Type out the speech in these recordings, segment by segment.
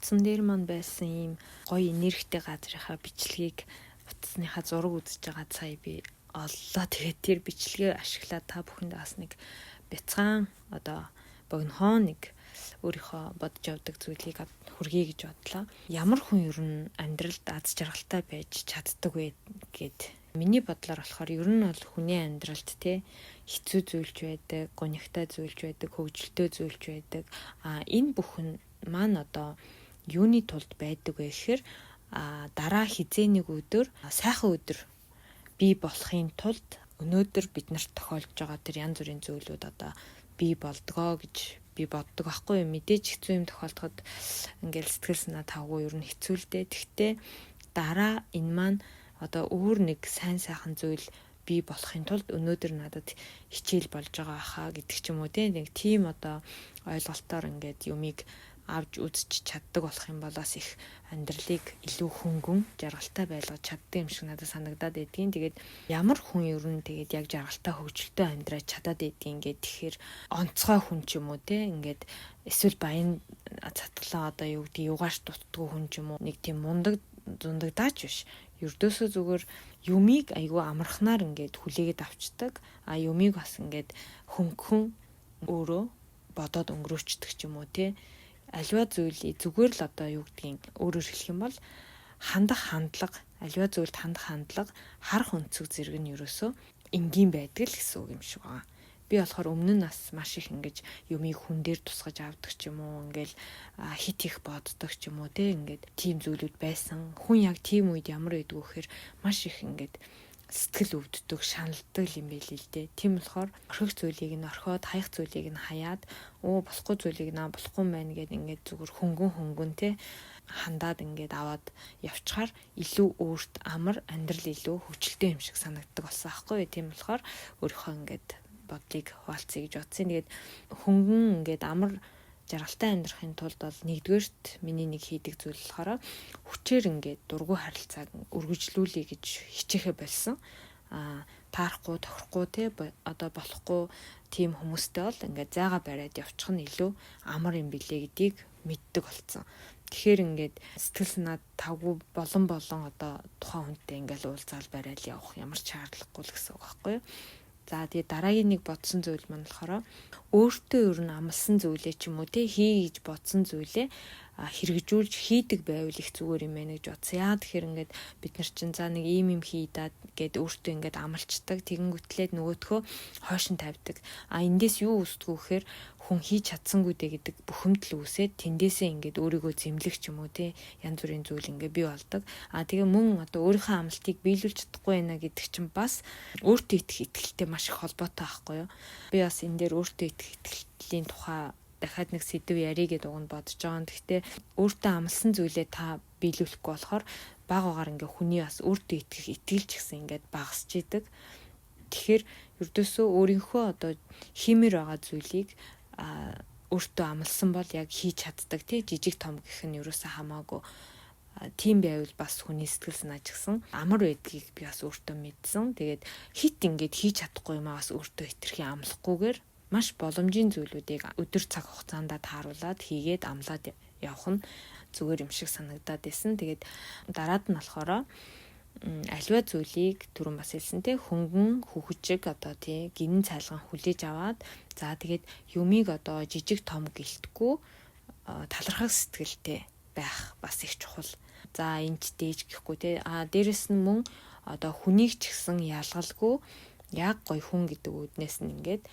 утсан дээр маань байсан ийм гоё энергитэй газрынхаа бичлэгийг утасныхаа зураг үзэж байгаа сая би оллоо. Тэгээд тэр бичлэгээ ашиглаад та бүхэнд бас нэг бяцхан одоо богинохон нэг өөрийнхөө бодож явдаг зүйлийг хүргэе гэж бодлоо. Ямар хүн ер нь амьдралд аз жаргалтай байж чаддаг вэ гэд миний бодлоор болохоор ер нь бол хүний амьдралд хэцүү зүйлж байдаг, гонигтай зүйлж байдаг, хөвгөлтэй зүйлж байдаг. Энэ бүхэн маань одоо юуны тулд байдаг вэ гэхээр дараа хизээ нэг өдөр сайхан өдөр бий болохын тулд өнөөдөр биднэрт тохиолж байгаа тэр янз бүрийн зүйлүүд одоо бий болдгоо гэж би боддог байхгүй юу. Мэдээж хэцүү юм тохиолдоход ингээл сэтгэл санаа тавгүй ер нь хэцүү л дээ. Тэгтээ дараа энэ маань одоо өөр нэг сайн сайхан зүйл бий болохын тулд өнөөдөр надад хичээл болж байгаа хаа гэдэг ч юм уу нэг тийм одоо ойлголтоор ингээд юмыг авч үзэж чаддаг болох юм болоос их амьдралыг илүү хөнгөн жаргалтай байлгаж чаддаг юм шиг надад санагдаад байдгийн. Тэгээд ямар хүн ер нь тэгээд яг жаргалтай хөгжилтэй амьдраад чадаад байдгийн ингээд тэгэхээр онцгой хүн ч юм уу ингээд эсвэл баян цатглаа одоо юу гэдэг югаарч дутдгүй хүн ч юм уу нэг тийм мундаг зундагдаач биш. Ердөөсөө зүгээр юмыг айгүй амархнаар ингээд хүлээгээд авчдаг. Юмыг бас ингээд хөнгөн өөрөө бодоод өнгөрөөчдөг ч юм уу аливаа зүйлийг зүгээр л одоо юу гэдгийг өөрөөр хэлэх юм бол хандах хандлага, аливаа зүйлд хандах хандлага, харах өнцөг зэрэг нь ерөөсөө энгийн байдаг л гэсэн үг юм шиг байна. Би болохоор өмнө нь бас маш их ингэж юмыг хүн дээр тусгаж авдаг ч юм уу, ингээл хит их боддог ч юм уу ингээд тийм зүйлүүд байсан. Хүн яг тийм үед ямар байдгүй гэхээр маш их ингээд сэтгэл өвддөг, шаналдаг юм байл л дээ. Тийм болохоор орхих зүйлийг нь орхиод, хаях зүйлийг нь хаяад, болохгүй зүйлийг нь болохгүй байна гэд ингээд зүгээр хөнгөн хандаад ингээд аваад явчихаар илүү өөрт амар амьдрал илүү хөвчлөлтэй юм шиг санагддаг болсон аахгүй юу. Тийм болохоор өөрийнхөө ингээд бодлыг хуваалцъя гэж бодсон. Тэгээд хөнгөн ингээд амар жаргалтай амьдрахын тулд бол нэгдүгээрт миний нэг хийдэг зүйл болохоор хүчээр ингээд дургүй харилцааг өргөжлүүлэе гэж хичээхэ болсон. Таарахгүй, тохирохгүй одоо болохгүй тийм хүмүүстэй бол ингээд зайгаа бариад явчих нь илүү амар юм билээ гэдгийг мэддэг болсон. Тэгэхээр ингээд сэтгэл санаа тавгүй болон одоо тухайн хүнтэй ингээд уулзаал бариад явах ямар ч шаардлагагүй л гэсэн үг байхгүй юу. За тэгээ дараагийн нэг бодсон зүйл маань болохоор өөртөө ер нь амлсан зүйлээ ч юм уу хий гэж бодсон зүйлээ хэрэгжүүлж хийдэг байвал их зүгээр юм байна гэж бодсон. Яа тэгэхээр ингээд бид нар чинь за нэг ийм хий даа гэд өөртөө ингээд амлцдаг. Тэгэнгүүтлээд нөгөөдхөө хойш нь тавьдаг. Эндээс юу үүсдэг вэ гэхээр хүн хийж чадсангүй гэдэг бухимдал үүсээд тэндээсээ ингээд өөрийгөө зэмлэх ч юм уу янз бүрийн зүйл ингээд бий болдог. Тэгээ мөн одоо өөрийнхөө амлалтыг биелүүлж чадахгүй байна гэдэг чинь бас өөртөө итгэх итгэлтэй маш их холбоотой байхгүй юу. Би бас энэ дээр өөртөө итгэх итгэлийн тухай дахиад нэг сэдв ярих гэдэг уг нь бодож байгаа. Гэхдээ өөртөө амлсан зүйлээ та биелүүлэхгүй болохоор багаагаар ингээд хүний бас өөртөө итгэх итгэлч гэсэн ингээд багасч идэг. Тэгэхээр ердөөсөө өөрийнхөө одоо хиймээр байгаа зүйлийг өөртөө амлсан бол яг хийж чаддаг жижиг том гэх нь ерөөсөө хамаагүй. Тийм байвал бас хүний сэтгэл санаа ч гэсэн амар байдгийг би бас өөртөө мэдсэн. Тэгээд хит ингээд хийж чадахгүй юм бас өөртөө хитрхи амлахгүйгээр маш боломжийн зүйлүүдийг өдөр цаг хугацаанд тааруулаад хийгээд амлаад явах нь зүгээр юм шиг санагдаад байсан. Тэгээд дараад нь болохоор аливаа зүйлийг түрүүн бас хэлсэн хөнгөн хөвгчиг одоо гинэн цайлган хүлээж аваад за тэгээд юмыг одоо жижиг том гэлтгүй талархах сэтгэлтэй байх бас их чухал. За энэ ч дээж гэхгүй дээрэс нь мөн одоо хүнийг ч гэсэн ялгалгүй яг гоё хүн гэдэг үднээс нь ингээд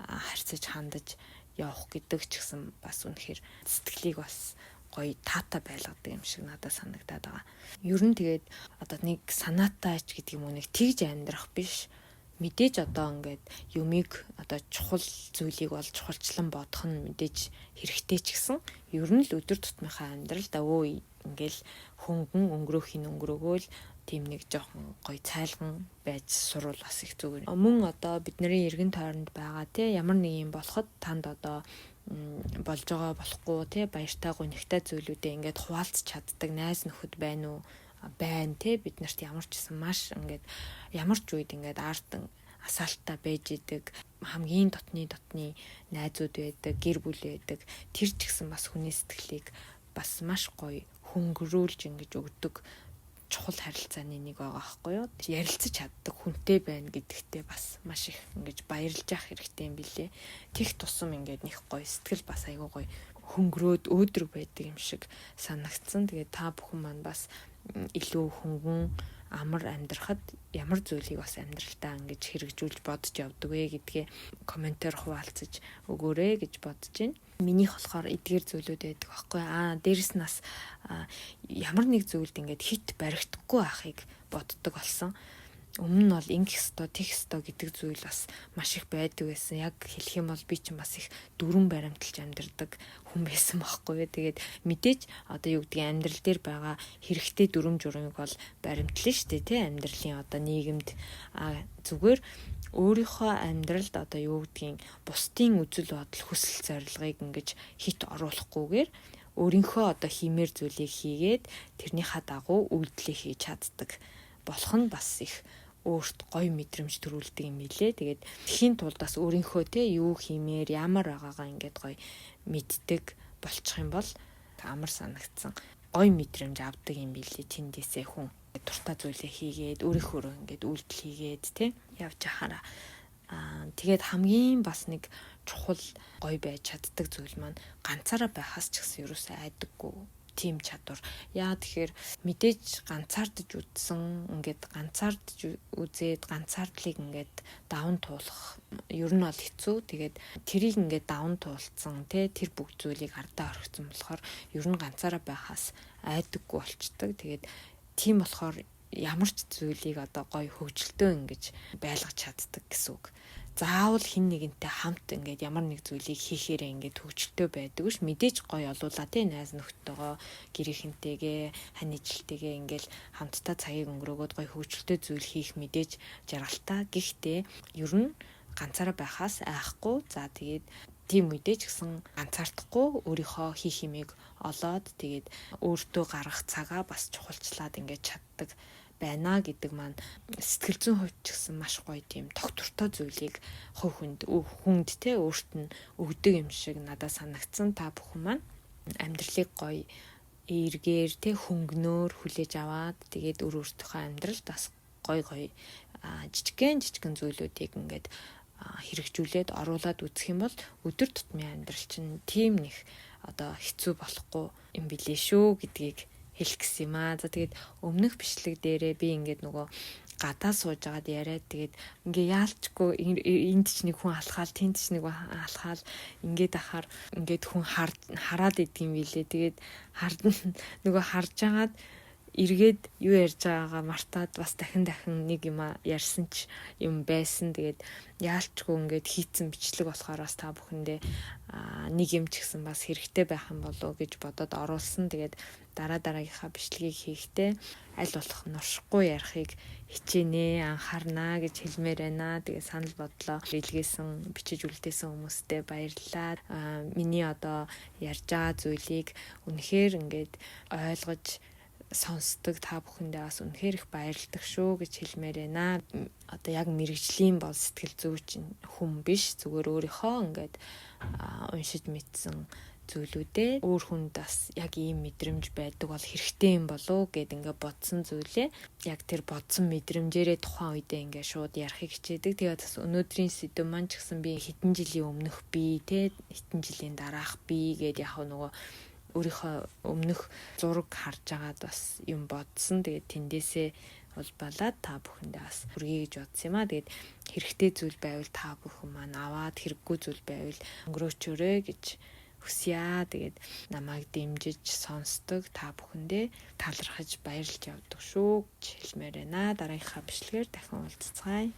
харьцаж хандаж явах гэдэг ч гэсэн бас үнэхээр сэтгэлийг бас гоё таатай байлгадаг юм шиг надад санагдаад байгаа. Ер нь тэгээд одоо нэг санаатайч гэдэг юм уу нэг тэгж амьдрах биш. Мэдээж одоо ингээд юмыг одоо чухал зүйлийг бол чухалчлан бодох нь мэдээж хэрэгтэй ч гэсэн ер нь л өдөр тутмынхаа амьдралд ингээл хөнгөн өнгөрөөгөөл тийм нэг жоохон гоё цайлган байж сурвал бас их зүгээр. Мөн одоо бидний эргэн тойронд байгаа ямар нэг юм болоход танд одоо болж байгаа болохгүй баяртай гонигтай зүйлүүдээ ингээд хуваалцах чаддаг найз нөхөд байна уу? Байна бид нарт ямар ч гэсэн маш ингээд ямар ч үед ингээд артан асаалтаа байж идэг хамгийн дотны найзууд байдаг, гэр бүл байдаг. Тэр ч гэсэн бас хүний сэтгэлийг бас маш гоё хөнгөрүүлж ингэж өгдөг чухал харилцааны нэг байгаа байхгүй юу. Ярилцаж чаддаг хүнтэй байна гэдэгтээ бас маш их ингэж баярлж явах хэрэгтэй юм билэ. Тех тусам ингээд нэг гоё сэтгэл бас айгүй гоё хөнгөрөөд өөдрөг байдаг юм шиг санагдсан. Тэгээд та бүхэн маань бас илүү хөнгөн амар амьдрахад ямар зүйлийг бас амьдралтаа ингэж хэрэгжүүлж бодож явдаг вэ гэдгээ комментээр хуваалцаж өгөөрэй гэж бодож байна. Минийх болохоор эдгээр зүйлүүд байдаг байхгүй. Дээрэс нь бас ямар нэг зүйлд ингээд хит баригдахгүй байхыг боддог болсон. Өмнө нь бол ингэх ёстой, тех ёстой гэдэг зүйл бас маш их байдаг байсан. Яг хэлэх юм бол би ч бас их дүрэн баримталж амьдардаг хүн байсан байхгүй. Тэгээд мэдээж одоо юу гэдгийг амьдрал дээр байгаа хэрэгтэй дүрм журмыг бол баримтлана шүү дээ, тий амьдралын одоо нийгэмд зүгээр өөрийнхөө амьдралд одоо юу гэдгийг бусдын үзэл бодол хүсэл зорилгыг ингэж хит оруулахгүйгээр өөрийнхөө одоо хиймээр зүйлийг хийгээд тэрнийхээ дагуу үйлдэлээ хийж чаддаг болох нь бас их өөрт гоё мэдрэмж төрүүлдэг юм билэ. Тэгээд тхийн тулд бас өөрийнхөө юу хиймээр ямар байгаагаа ингээд гоё мэддэг болчих юм бол амар санагдсан. Гоё мэдрэмж авдаг юм билэ тэндээсээ хүн. Дуртай зүйлээ хийгээд өөрийнхөө ингээд үйлдэл хийгээд явж яхаараа. Тэгээд хамгийн бас нэг чухал гоё байж чаддаг зүйл маань ганцаараа байхаас ч гэсэн ерөөсөө айдаггүй тийм чадвар. Яа тэгэхээр мэдээж ганцаардж үзсэн ингээд ганцаардж үзээд ганцаардлыг ингээд даван туулах ер нь бол хэцүү. Тэгээд тэрийг ингээд даван туулцсан тэр бүх зүйлийг ардаа орхисон болохоор ер нь ганцаараа байхаас айдаггүй болчдөг. Тэгээд тийм болохоор ямар ч зүйлийг одоо гоё хөгжилтөө ингэж байлгаж чаддаг гэсэн үг. Заавал хин нэгэнтэй хамт ингээд ямар нэг зүйлийг хийхээрээ ингээд хөгжилтөө байдаг ш. Мэдээж гоё олуулаа найз нөхдөйгөө гэрийнхэнтэйгээ ханижилтэйгээ ингээд хамтдаа цагийг өнгөрөөгөөд гоё хөгжилтөө зүйл хийх мэдээж жаргалтай. Гэхдээ ер нь ганцаараа байхаас айхгүй. За тэгээд тийм үедээ ч гэсэн ганцаардахгүй өөрийнхөө хийх юмыг олоод тэгээд өөртөө гаргах цагаа бас чухалчлаад ингээд чаддаг байна гэдэг маань сэтгэл зүйн хувьд ч гэсэн маш гоё тийм тогтвортой зүйлийг хувь хүнд өөрт нь өгдөг юм шиг надад санагдсан. Та бүхэн маань амьдралыг гоё эргээр хөнгөнөөр хүлээж аваад тэгээд өөртөөхөө амьдралд бас гоё жижигхэн зүйлүүдийг ингээд хэрэгжүүлээд оруулаад үзэх юм бол өдөр тутмын амьдрал чинь тийм нэг одоо хэцүү болохгүй юм билээ шүү гэдгийг хэлэх гэсэн юм аа. За тэгээд өмнөх бичлэг дээрээ би ингээд нөгөө гадаа сууж агаад яриад тэгээд ингээ яалчгүй энд ч нэг хүн алхаал тэнд ч нэг алхаал ингээд ахаар ингээд хүн хараад идэгюм билээ. Тэгээд нөгөө харж агаад эргээд юу ярьж байгаагаа мартаад бас дахин нэг юм ярьсан ч юм байсан. Тэгээд яалчгүй ингээд хийцэн бичлэг болохоор бас та бүхэндээ нэг юм ч гэсэн бас хэрэгтэй байх юм болов гэж бодоод оруулсан. Тэгээд дараагийнхаа бичлэгийг хийхдээ аль болох нуршихгүй ярихыг хичээнэ, анхаарнаа гэж хэлмээр байна. Тэгээд санал бодлоо илгээсэн, бичиж үлдээсэн хүмүүстээ баярлалаа. Миний одоо ярьж байгаа зүйлийг үнэхээр ингээд ойлгож сонсдог та бүхэндээ бас үнэхээр их баярлагдах шүү гэж хэлмээр байна. Одоо яг мэрэгжлийн бол сэтгэл зүйч хүн биш, зүгээр өөрийнхөө ингээд уншиж мэдсэн зүйлүүдээ өөр хүнд бас яг ийм мэдрэмж байдаг бол хэрэгтэй юм болов гэд ингээд бодсон зүйлээ яг тэр бодсон мэдрэмжээрээ тухайн үедээ ингээд шууд ярихыг хичээдэг. Тэгээд бас өнөөдрийн сэдв маань ч гэсэн би хэдэн жилийн өмнөх би хэдэн жилийн дараах би гэд яг нөгөө өөрийнхөө өмнөх зураг харж агаад бас юм бодсон. Тэгээд тэндээсээ улбалаад та бүхэндээ бас хүргэе гэж бодсон юм аа. Тэгээд хэрэгтэй зүйл байвал та бүхэн маань аваад хэрэггүй зүйл байвал өнгөрөөчөөрэй гэж хүсье. Тэгээд намайг дэмжиж сонсдог та бүхэндээ талархаж баярлж явдаг шүү гэж хэлмээр байна. Дараагийнхаа бичлэгээр дахин уулзцгаая.